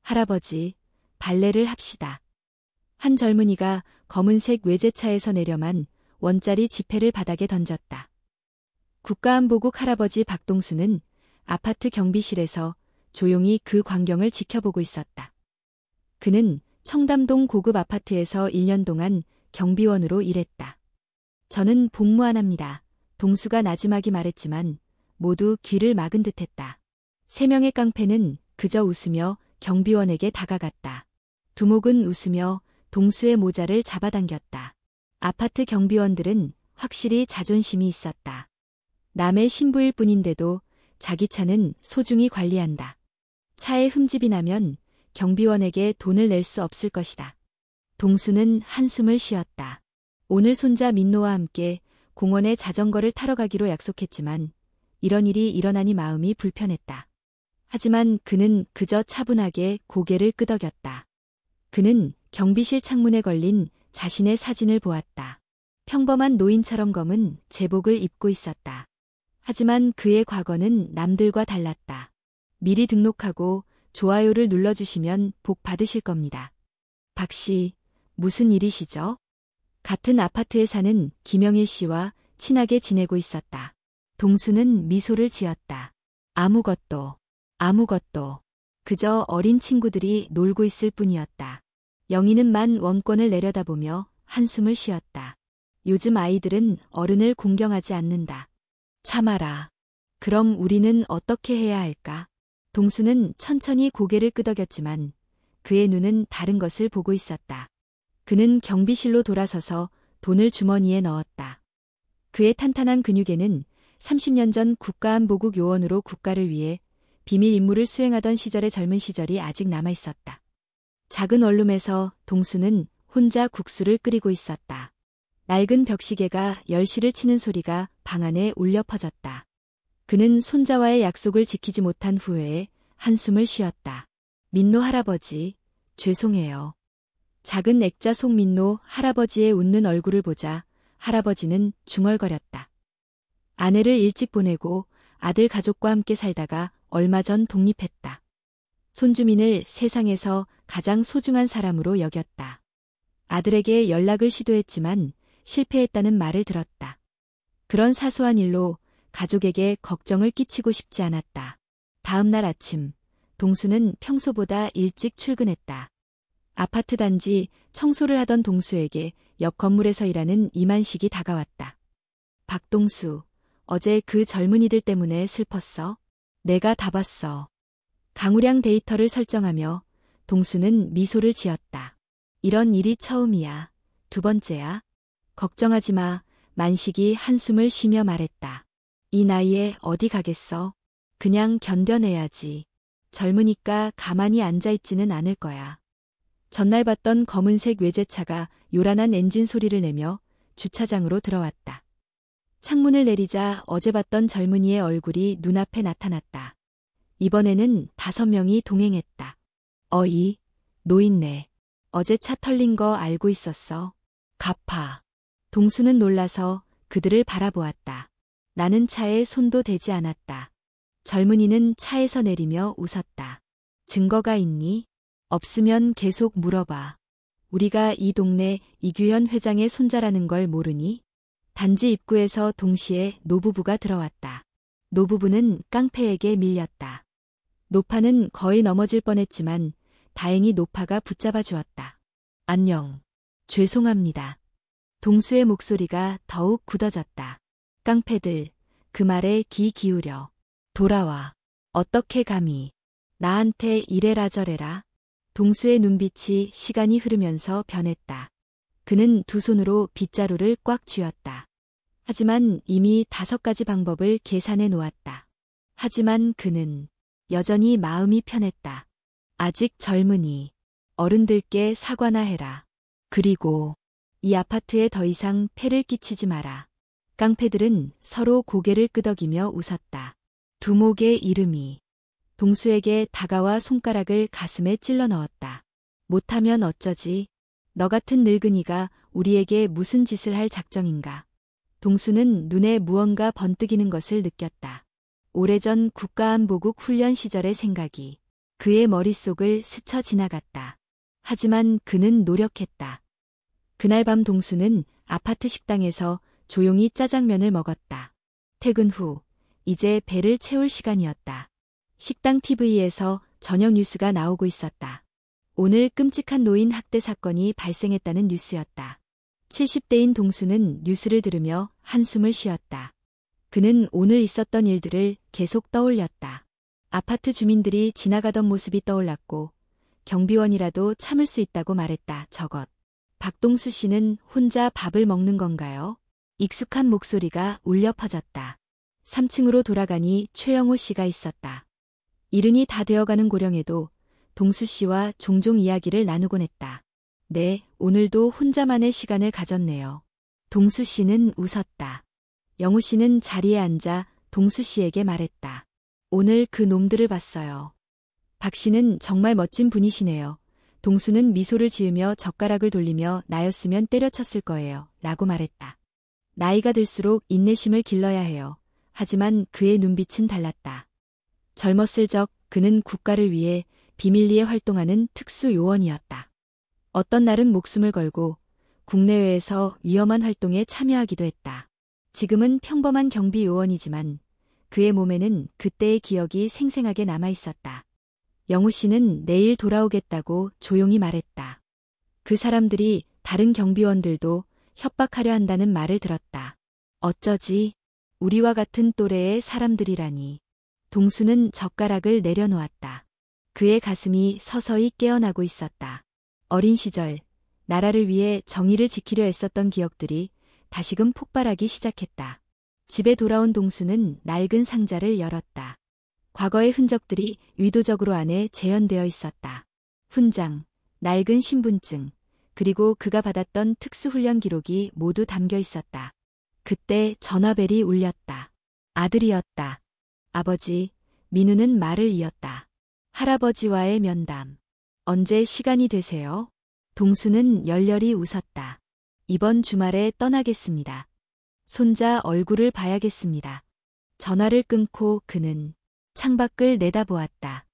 할아버지, 발레를 합시다. 한 젊은이가 검은색 외제차에서 내려만 원짜리 지폐를 바닥에 던졌다. 국가안보국 할아버지 박동수는 아파트 경비실에서 조용히 그 광경을 지켜보고 있었다. 그는 청담동 고급 아파트에서 1년 동안 경비원으로 일했다. 저는 복무 안 합니다. 동수가 나지막이 말했지만 모두 귀를 막은 듯했다. 3명의 깡패는 그저 웃으며 경비원에게 다가갔다. 두목은 웃으며 동수의 모자를 잡아당겼다. 아파트 경비원들은 확실히 자존심이 있었다. 남의 신부일 뿐인데도 자기 차는 소중히 관리한다. 차에 흠집이 나면 경비원에게 돈을 낼 수 없을 것이다. 동수는 한숨을 쉬었다. 오늘 손자 민노와 함께 공원에 자전거를 타러 가기로 약속했지만 이런 일이 일어나니 마음이 불편했다. 하지만 그는 그저 차분하게 고개를 끄덕였다. 그는 경비실 창문에 걸린 자신의 사진을 보았다. 평범한 노인처럼 검은 제복을 입고 있었다. 하지만 그의 과거는 남들과 달랐다. 미리 등록하고 좋아요를 눌러주시면 복 받으실 겁니다. 박 씨, 무슨 일이시죠? 같은 아파트에 사는 김영일 씨와 친하게 지내고 있었다. 동수는 미소를 지었다. 아무것도. 그저 어린 친구들이 놀고 있을 뿐이었다. 영희는 만 원권을 내려다보며 한숨을 쉬었다. 요즘 아이들은 어른을 공경하지 않는다. 참아라. 그럼 우리는 어떻게 해야 할까? 동수는 천천히 고개를 끄덕였지만 그의 눈은 다른 것을 보고 있었다. 그는 경비실로 돌아서서 돈을 주머니에 넣었다. 그의 탄탄한 근육에는 30년 전 국가안보국 요원으로 국가를 위해 비밀 임무를 수행하던 시절의 젊은 시절이 아직 남아있었다. 작은 원룸에서 동수는 혼자 국수를 끓이고 있었다. 낡은 벽시계가 10시를 치는 소리가 방 안에 울려 퍼졌다. 그는 손자와의 약속을 지키지 못한 후회에 한숨을 쉬었다. 민노 할아버지, 죄송해요. 작은 액자 속 민노 할아버지의 웃는 얼굴을 보자 할아버지는 중얼거렸다. 아내를 일찍 보내고 아들 가족과 함께 살다가 얼마 전 독립했다. 손주민을 세상에서 가장 소중한 사람으로 여겼다. 아들에게 연락을 시도했지만 실패했다는 말을 들었다. 그런 사소한 일로 가족에게 걱정을 끼치고 싶지 않았다. 다음 날 아침, 동수는 평소보다 일찍 출근했다. 아파트 단지 청소를 하던 동수에게 옆 건물에서 일하는 이만식이 다가왔다. 박동수, 어제 그 젊은이들 때문에 슬펐어? 내가 다 봤어. 강우량 데이터를 설정하며 동수는 미소를 지었다. 이런 일이 처음이야. 2번째야. 걱정하지 마. 만식이 한숨을 쉬며 말했다. 이 나이에 어디 가겠어? 그냥 견뎌내야지. 젊으니까 가만히 앉아있지는 않을 거야. 전날 봤던 검은색 외제차가 요란한 엔진 소리를 내며 주차장으로 들어왔다. 창문을 내리자 어제 봤던 젊은이의 얼굴이 눈앞에 나타났다. 이번에는 5명이 동행했다. 어이, 노인네. 어제 차 털린 거 알고 있었어. 갚아. 동수는 놀라서 그들을 바라보았다. 나는 차에 손도 대지 않았다. 젊은이는 차에서 내리며 웃었다. 증거가 있니? 없으면 계속 물어봐. 우리가 이 동네 이규현 회장의 손자라는 걸 모르니? 단지 입구에서 동시에 노부부가 들어왔다. 노부부는 깡패에게 밀렸다. 노파는 거의 넘어질 뻔했지만 다행히 노파가 붙잡아 주었다. 안녕. 죄송합니다. 동수의 목소리가 더욱 굳어졌다. 깡패들, 그 말에 귀 기울여. 돌아와. 어떻게 감히. 나한테 이래라 저래라. 동수의 눈빛이 시간이 흐르면서 변했다. 그는 두 손으로 빗자루를 꽉 쥐었다. 하지만 이미 5가지 방법을 계산해 놓았다. 하지만 그는 여전히 마음이 편했다. 아직 젊으니 어른들께 사과나 해라. 그리고 이 아파트에 더 이상 폐를 끼치지 마라. 깡패들은 서로 고개를 끄덕이며 웃었다. 두목의 이름이 동수에게 다가와 손가락을 가슴에 찔러 넣었다. 못하면 어쩌지? 너 같은 늙은이가 우리에게 무슨 짓을 할 작정인가? 동수는 눈에 무언가 번뜩이는 것을 느꼈다. 오래전 국가안보국 훈련 시절의 생각이. 그의 머릿속을 스쳐 지나갔다. 하지만 그는 노력했다. 그날 밤 동수는 아파트 식당에서 조용히 짜장면을 먹었다. 퇴근 후 이제 배를 채울 시간이었다. 식당 TV에서 저녁 뉴스가 나오고 있었다. 오늘 끔찍한 노인 학대 사건이 발생했다는 뉴스였다. 70대인 동수는 뉴스를 들으며 한숨을 쉬었다. 그는 오늘 있었던 일들을 계속 떠올렸다. 아파트 주민들이 지나가던 모습이 떠올랐고 경비원이라도 참을 수 있다고 말했다. 저것. 박동수 씨는 혼자 밥을 먹는 건가요? 익숙한 목소리가 울려 퍼졌다. 3층으로 돌아가니 최영호 씨가 있었다. 이른이 다 되어가는 고령에도 동수 씨와 종종 이야기를 나누곤 했다. 네, 오늘도 혼자만의 시간을 가졌네요. 동수 씨는 웃었다. 영호 씨는 자리에 앉아 동수 씨에게 말했다. 오늘 그 놈들을 봤어요. 박 씨는 정말 멋진 분이시네요. 동수는 미소를 지으며 젓가락을 돌리며 나였으면 때려쳤을 거예요. 라고 말했다. 나이가 들수록 인내심을 길러야 해요. 하지만 그의 눈빛은 달랐다. 젊었을 적 그는 국가를 위해 비밀리에 활동하는 특수요원이었다. 어떤 날은 목숨을 걸고 국내외에서 위험한 활동에 참여하기도 했다. 지금은 평범한 경비요원이지만 그의 몸에는 그때의 기억이 생생하게 남아있었다. 영우 씨는 내일 돌아오겠다고 조용히 말했다. 그 사람들이 다른 경비원들도 협박하려 한다는 말을 들었다. 어쩌지? 우리와 같은 또래의 사람들이라니. 동수는 젓가락을 내려놓았다. 그의 가슴이 서서히 깨어나고 있었다. 어린 시절, 나라를 위해 정의를 지키려 애썼던 기억들이 다시금 폭발하기 시작했다. 집에 돌아온 동수는 낡은 상자를 열었다. 과거의 흔적들이 의도적으로 안에 재현되어 있었다. 훈장, 낡은 신분증, 그리고 그가 받았던 특수훈련 기록이 모두 담겨 있었다. 그때 전화벨이 울렸다. 아들이었다. 아버지, 민우는 말을 이었다. 할아버지와의 면담. 언제 시간이 되세요? 동수는 열렬히 웃었다. 이번 주말에 떠나겠습니다. 손자 얼굴을 봐야겠습니다. 전화를 끊고 그는 창밖을 내다보았다.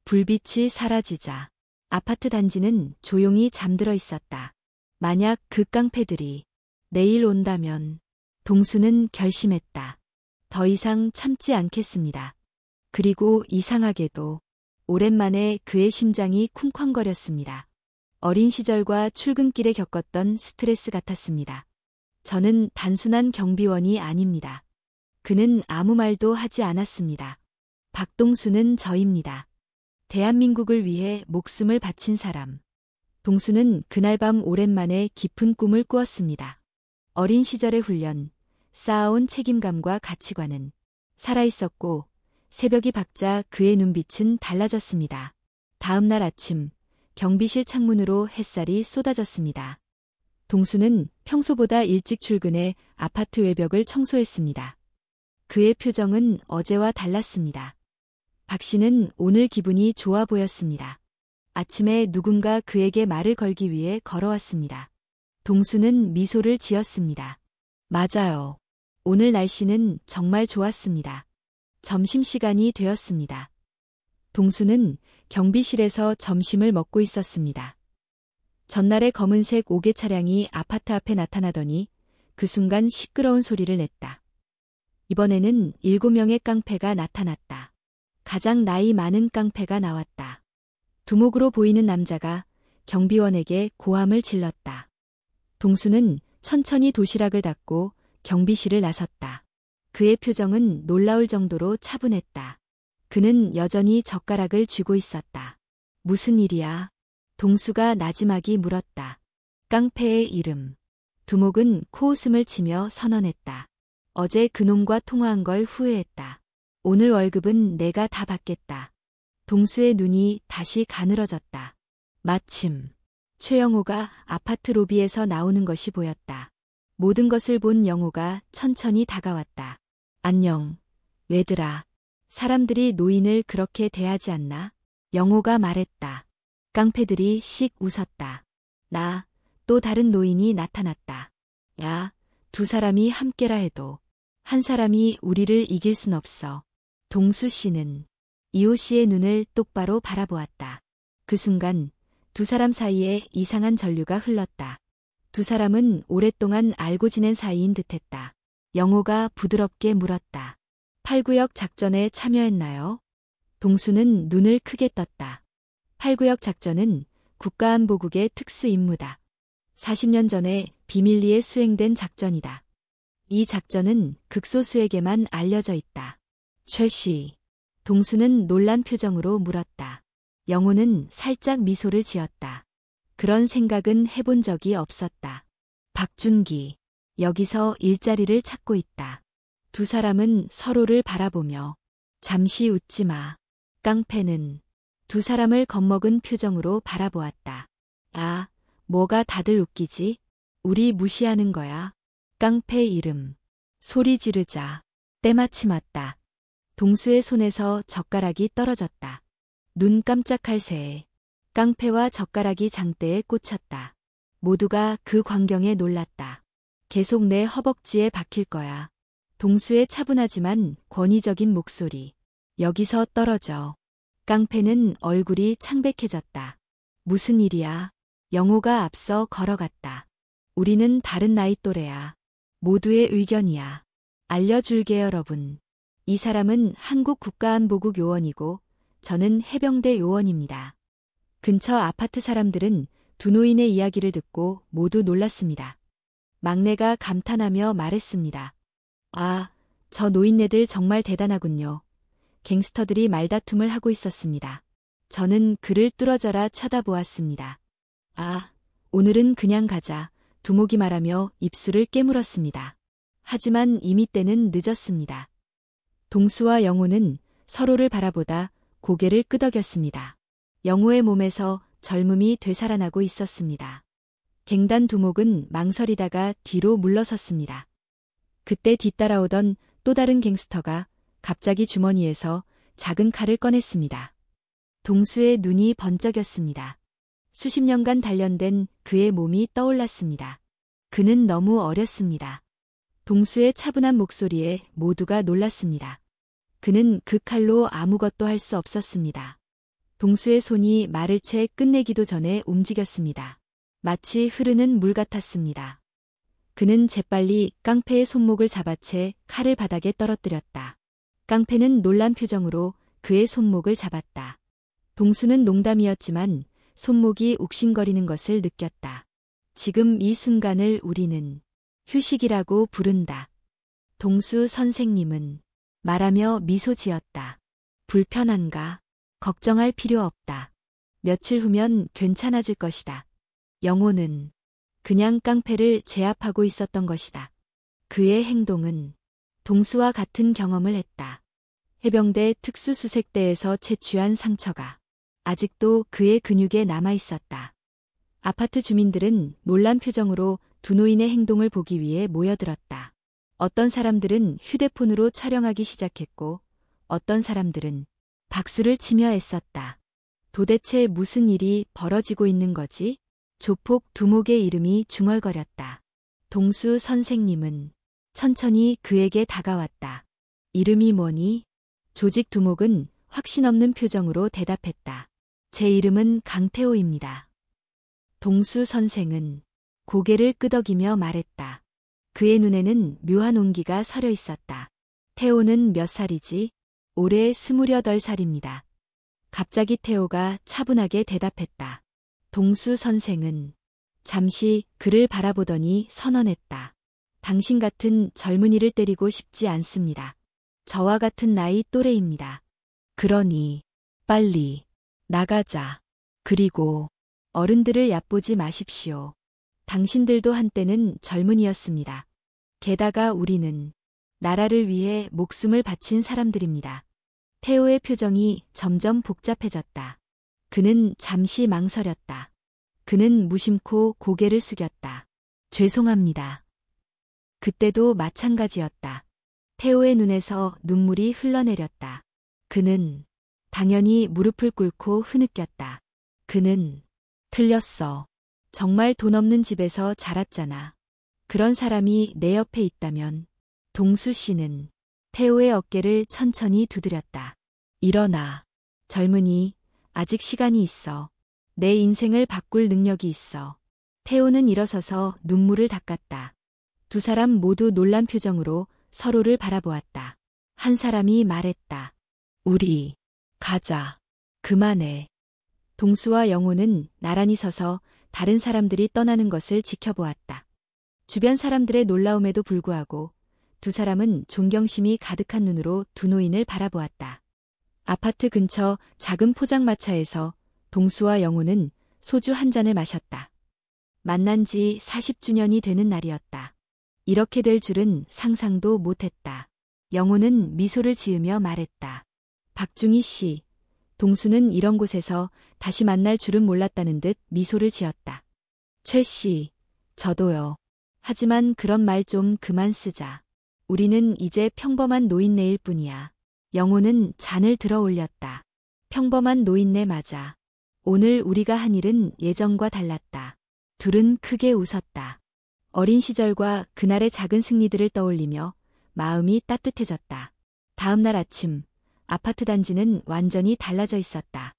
불빛이 사라지자 아파트 단지는 조용히 잠들어 있었다. 만약 그 깡패들이 내일 온다면 동수는 결심했다. 더 이상 참지 않겠습니다. 그리고 이상하게도 오랜만에 그의 심장이 쿵쾅거렸습니다. 어린 시절과 출근길에 겪었던 스트레스 같았습니다. 저는 단순한 경비원이 아닙니다. 그는 아무 말도 하지 않았습니다. 박동수는 저입니다. 대한민국을 위해 목숨을 바친 사람. 동수는 그날 밤 오랜만에 깊은 꿈을 꾸었습니다. 어린 시절의 훈련, 쌓아온 책임감과 가치관은 살아있었고 새벽이 밝자 그의 눈빛은 달라졌습니다. 다음 날 아침 경비실 창문으로 햇살이 쏟아졌습니다. 동수는 평소보다 일찍 출근해 아파트 외벽을 청소했습니다. 그의 표정은 어제와 달랐습니다. 박 씨는 오늘 기분이 좋아 보였습니다. 아침에 누군가 그에게 말을 걸기 위해 걸어왔습니다. 동수는 미소를 지었습니다. 맞아요. 오늘 날씨는 정말 좋았습니다. 점심시간이 되었습니다. 동수는 경비실에서 점심을 먹고 있었습니다. 전날의 검은색 5개 차량이 아파트 앞에 나타나더니 그 순간 시끄러운 소리를 냈다. 이번에는 7명의 깡패가 나타났다. 가장 나이 많은 깡패가 나왔다. 두목으로 보이는 남자가 경비원에게 고함을 질렀다. 동수는 천천히 도시락을 닫고 경비실을 나섰다. 그의 표정은 놀라울 정도로 차분했다. 그는 여전히 젓가락을 쥐고 있었다. 무슨 일이야? 동수가 나지막이 물었다. 깡패의 이름. 두목은 코웃음을 치며 선언했다. 어제 그놈과 통화한 걸 후회했다. 오늘 월급은 내가 다 받겠다. 동수의 눈이 다시 가늘어졌다. 마침 최영호가 아파트 로비에서 나오는 것이 보였다. 모든 것을 본 영호가 천천히 다가왔다. 안녕, 왜들아. 사람들이 노인을 그렇게 대하지 않나? 영호가 말했다. 깡패들이 씩 웃었다. 또 다른 노인이 나타났다. 야, 두 사람이 함께라 해도 한 사람이 우리를 이길 순 없어. 동수 씨는 이호 씨의 눈을 똑바로 바라보았다. 그 순간 두 사람 사이에 이상한 전류가 흘렀다. 두 사람은 오랫동안 알고 지낸 사이인 듯했다. 영호가 부드럽게 물었다. 8구역 작전에 참여했나요? 동수는 눈을 크게 떴다. 8구역 작전은 국가안보국의 특수임무다. 40년 전에 비밀리에 수행된 작전이다. 이 작전은 극소수에게만 알려져 있다. 최 씨. 동수는 놀란 표정으로 물었다. 영호는 살짝 미소를 지었다. 그런 생각은 해본 적이 없었다. 박준기. 여기서 일자리를 찾고 있다. 두 사람은 서로를 바라보며 잠시 웃지 마. 깡패는 두 사람을 겁먹은 표정으로 바라보았다. 아, 뭐가 다들 웃기지? 우리 무시하는 거야. 깡패 이름. 소리 지르자. 때마침 왔다. 동수의 손에서 젓가락이 떨어졌다. 눈 깜짝할 새에 깡패와 젓가락이 장대에 꽂혔다. 모두가 그 광경에 놀랐다. 계속 내 허벅지에 박힐 거야. 동수의 차분하지만 권위적인 목소리. 여기서 떨어져. 깡패는 얼굴이 창백해졌다. 무슨 일이야? 영호가 앞서 걸어갔다. 우리는 다른 나이 또래야. 모두의 의견이야. 알려줄게 여러분. 이 사람은 한국 국가안보국 요원이고 저는 해병대 요원입니다. 근처 아파트 사람들은 두 노인의 이야기를 듣고 모두 놀랐습니다. 막내가 감탄하며 말했습니다. 아, 저 노인네들 정말 대단하군요. 갱스터들이 말다툼을 하고 있었습니다. 저는 그를 뚫어져라 쳐다보았습니다. 아, 오늘은 그냥 가자. 두목이 말하며 입술을 깨물었습니다. 하지만 이미 때는 늦었습니다. 동수와 영호는 서로를 바라보다 고개를 끄덕였습니다. 영호의 몸에서 젊음이 되살아나고 있었습니다. 갱단 두목은 망설이다가 뒤로 물러섰습니다. 그때 뒤따라오던 또 다른 갱스터가 갑자기 주머니에서 작은 칼을 꺼냈습니다. 동수의 눈이 번쩍였습니다. 수십 년간 단련된 그의 몸이 떠올랐습니다. 그는 너무 어렸습니다. 동수의 차분한 목소리에 모두가 놀랐습니다. 그는 그 칼로 아무것도 할 수 없었습니다. 동수의 손이 말을 채 끝내기도 전에 움직였습니다. 마치 흐르는 물 같았습니다. 그는 재빨리 깡패의 손목을 잡아채 칼을 바닥에 떨어뜨렸다. 깡패는 놀란 표정으로 그의 손목을 잡았다. 동수는 농담이었지만 손목이 욱신거리는 것을 느꼈다. 지금 이 순간을 우리는 휴식이라고 부른다. 동수 선생님은 말하며 미소 지었다. 불편한가? 걱정할 필요 없다. 며칠 후면 괜찮아질 것이다. 영호는 그냥 깡패를 제압하고 있었던 것이다. 그의 행동은 동수와 같은 경험을 했다. 해병대 특수수색대에서 채취한 상처가 아직도 그의 근육에 남아 있었다. 아파트 주민들은 놀란 표정으로 두 노인의 행동을 보기 위해 모여들었다. 어떤 사람들은 휴대폰으로 촬영하기 시작했고 어떤 사람들은 박수를 치며 애썼다. 도대체 무슨 일이 벌어지고 있는 거지? 조폭 두목의 이름이 중얼거렸다. 동수 선생님은 천천히 그에게 다가왔다. 이름이 뭐니? 조직 두목은 확신 없는 표정으로 대답했다. 제 이름은 강태호입니다. 동수 선생은 고개를 끄덕이며 말했다. 그의 눈에는 묘한 온기가 서려 있었다. 태호는 몇 살이지? 올해 28살입니다. 갑자기 태호가 차분하게 대답했다. 동수 선생은 잠시 그를 바라보더니 선언했다. 당신 같은 젊은이를 때리고 싶지 않습니다. 저와 같은 나이 또래입니다. 그러니 빨리 나가자. 그리고 어른들을 얕보지 마십시오. 당신들도 한때는 젊은이였습니다. 게다가 우리는 나라를 위해 목숨을 바친 사람들입니다. 태호의 표정이 점점 복잡해졌다. 그는 잠시 망설였다. 그는 무심코 고개를 숙였다. 죄송합니다. 그때도 마찬가지였다. 태호의 눈에서 눈물이 흘러내렸다. 그는 당연히 무릎을 꿇고 흐느꼈다. 그는 틀렸어. 정말 돈 없는 집에서 자랐잖아. 그런 사람이 내 옆에 있다면. 동수 씨는 태호의 어깨를 천천히 두드렸다. 일어나. 젊은이, 아직 시간이 있어. 내 인생을 바꿀 능력이 있어. 태호는 일어서서 눈물을 닦았다. 두 사람 모두 놀란 표정으로 서로를 바라보았다. 한 사람이 말했다. 우리, 가자. 그만해. 동수와 영호는 나란히 서서 다른 사람들이 떠나는 것을 지켜보았다. 주변 사람들의 놀라움에도 불구하고 두 사람은 존경심이 가득한 눈으로 두 노인을 바라보았다. 아파트 근처 작은 포장마차에서 동수와 영호는 소주 한 잔을 마셨다. 만난 지 40주년이 되는 날이었다. 이렇게 될 줄은 상상도 못했다. 영호는 미소를 지으며 말했다. 박중희 씨, 동수는 이런 곳에서 다시 만날 줄은 몰랐다는 듯 미소를 지었다. 최 씨, 저도요. 하지만 그런 말 좀 그만 쓰자. 우리는 이제 평범한 노인네일 뿐이야. 영호는 잔을 들어 올렸다. 평범한 노인네 맞아. 오늘 우리가 한 일은 예전과 달랐다. 둘은 크게 웃었다. 어린 시절과 그날의 작은 승리들을 떠올리며 마음이 따뜻해졌다. 다음 날 아침, 아파트 단지는 완전히 달라져 있었다.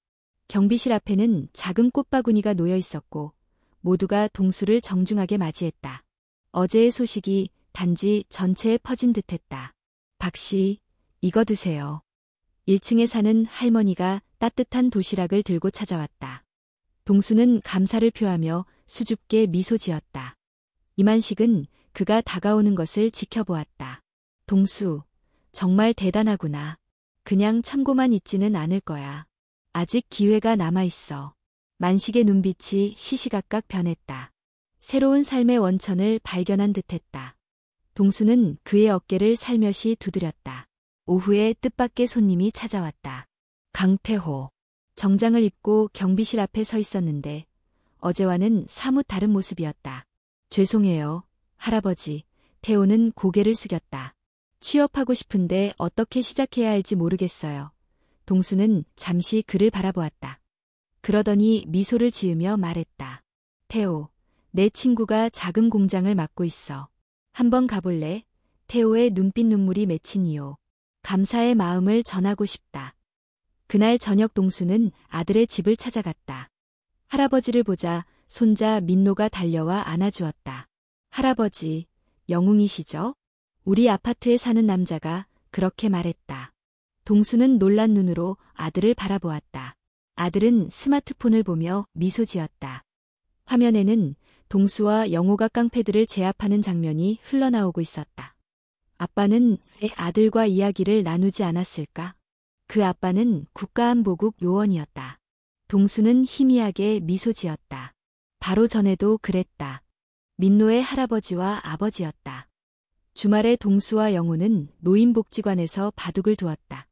경비실 앞에는 작은 꽃바구니가 놓여 있었고 모두가 동수를 정중하게 맞이했다. 어제의 소식이 단지 전체에 퍼진 듯했다. 박 씨, 이거 드세요. 1층에 사는 할머니가 따뜻한 도시락을 들고 찾아왔다. 동수는 감사를 표하며 수줍게 미소 지었다. 이만식은 그가 다가오는 것을 지켜보았다. 동수, 정말 대단하구나. 그냥 참고만 있지는 않을 거야. 아직 기회가 남아있어. 만식의 눈빛이 시시각각 변했다. 새로운 삶의 원천을 발견한 듯했다. 동수는 그의 어깨를 살며시 두드렸다. 오후에 뜻밖의 손님이 찾아왔다. 강태호. 정장을 입고 경비실 앞에 서 있었는데 어제와는 사뭇 다른 모습이었다. 죄송해요, 할아버지. 태호는 고개를 숙였다. 취업하고 싶은데 어떻게 시작해야 할지 모르겠어요. 동수는 잠시 그를 바라보았다. 그러더니 미소를 지으며 말했다. 태호, 내 친구가 작은 공장을 맡고 있어. 한번 가볼래? 태호의 눈빛 눈물이 맺힌 이유. 감사의 마음을 전하고 싶다. 그날 저녁 동수는 아들의 집을 찾아갔다. 할아버지를 보자 손자 민노가 달려와 안아주었다. 할아버지, 영웅이시죠? 우리 아파트에 사는 남자가 그렇게 말했다. 동수는 놀란 눈으로 아들을 바라보았다. 아들은 스마트폰을 보며 미소 지었다. 화면에는 동수와 영호가 깡패들을 제압하는 장면이 흘러나오고 있었다. 아빠는 왜 아들과 이야기를 나누지 않았을까? 그 아빠는 국가안보국 요원이었다. 동수는 희미하게 미소 지었다. 바로 전에도 그랬다. 민노의 할아버지와 아버지였다. 주말에 동수와 영호는 노인복지관에서 바둑을 두었다.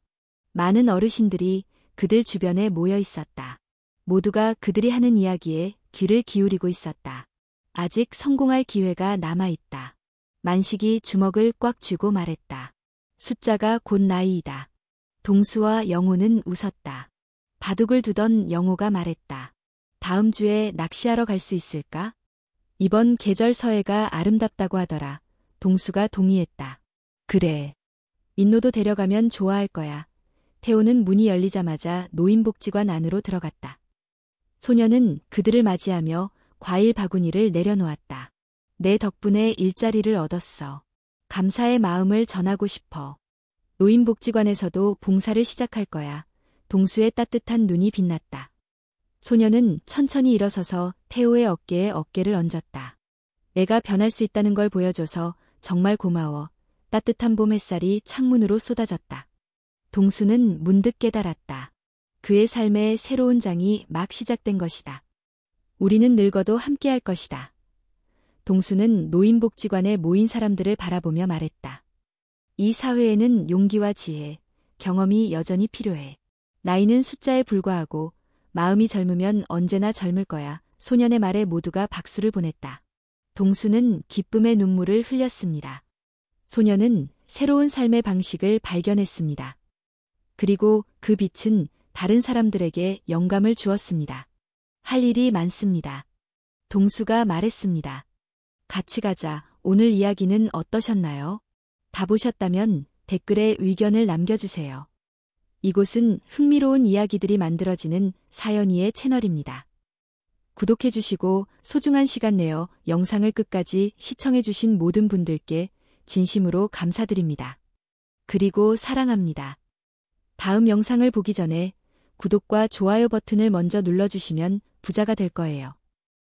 많은 어르신들이 그들 주변에 모여 있었다. 모두가 그들이 하는 이야기에 귀를 기울이고 있었다. 아직 성공할 기회가 남아있다. 만식이 주먹을 꽉 쥐고 말했다. 숫자가 곧 나이이다. 동수와 영호는 웃었다. 바둑을 두던 영호가 말했다. 다음 주에 낚시하러 갈 수 있을까? 이번 계절 서해가 아름답다고 하더라. 동수가 동의했다. 그래. 민노도 데려가면 좋아할 거야. 태호는 문이 열리자마자 노인복지관 안으로 들어갔다. 소녀는 그들을 맞이하며 과일 바구니를 내려놓았다. 내 덕분에 일자리를 얻었어. 감사의 마음을 전하고 싶어. 노인복지관에서도 봉사를 시작할 거야. 동수의 따뜻한 눈이 빛났다. 소녀는 천천히 일어서서 태호의 어깨에 어깨를 얹었다. 내가 변할 수 있다는 걸 보여줘서 정말 고마워. 따뜻한 봄 햇살이 창문으로 쏟아졌다. 동수는 문득 깨달았다. 그의 삶의 새로운 장이 막 시작된 것이다. 우리는 늙어도 함께할 것이다. 동수는 노인복지관에 모인 사람들을 바라보며 말했다. 이 사회에는 용기와 지혜, 경험이 여전히 필요해. 나이는 숫자에 불과하고 마음이 젊으면 언제나 젊을 거야. 소년의 말에 모두가 박수를 보냈다. 동수는 기쁨의 눈물을 흘렸습니다. 소년은 새로운 삶의 방식을 발견했습니다. 그리고 그 빛은 다른 사람들에게 영감을 주었습니다. 할 일이 많습니다. 동수가 말했습니다. 같이 가자. 오늘 이야기는 어떠셨나요? 다 보셨다면 댓글에 의견을 남겨주세요. 이곳은 흥미로운 이야기들이 만들어지는 사연이의 채널입니다. 구독해주시고 소중한 시간 내어 영상을 끝까지 시청해주신 모든 분들께 진심으로 감사드립니다. 그리고 사랑합니다. 다음 영상을 보기 전에 구독과 좋아요 버튼을 먼저 눌러주시면 부자가 될 거예요.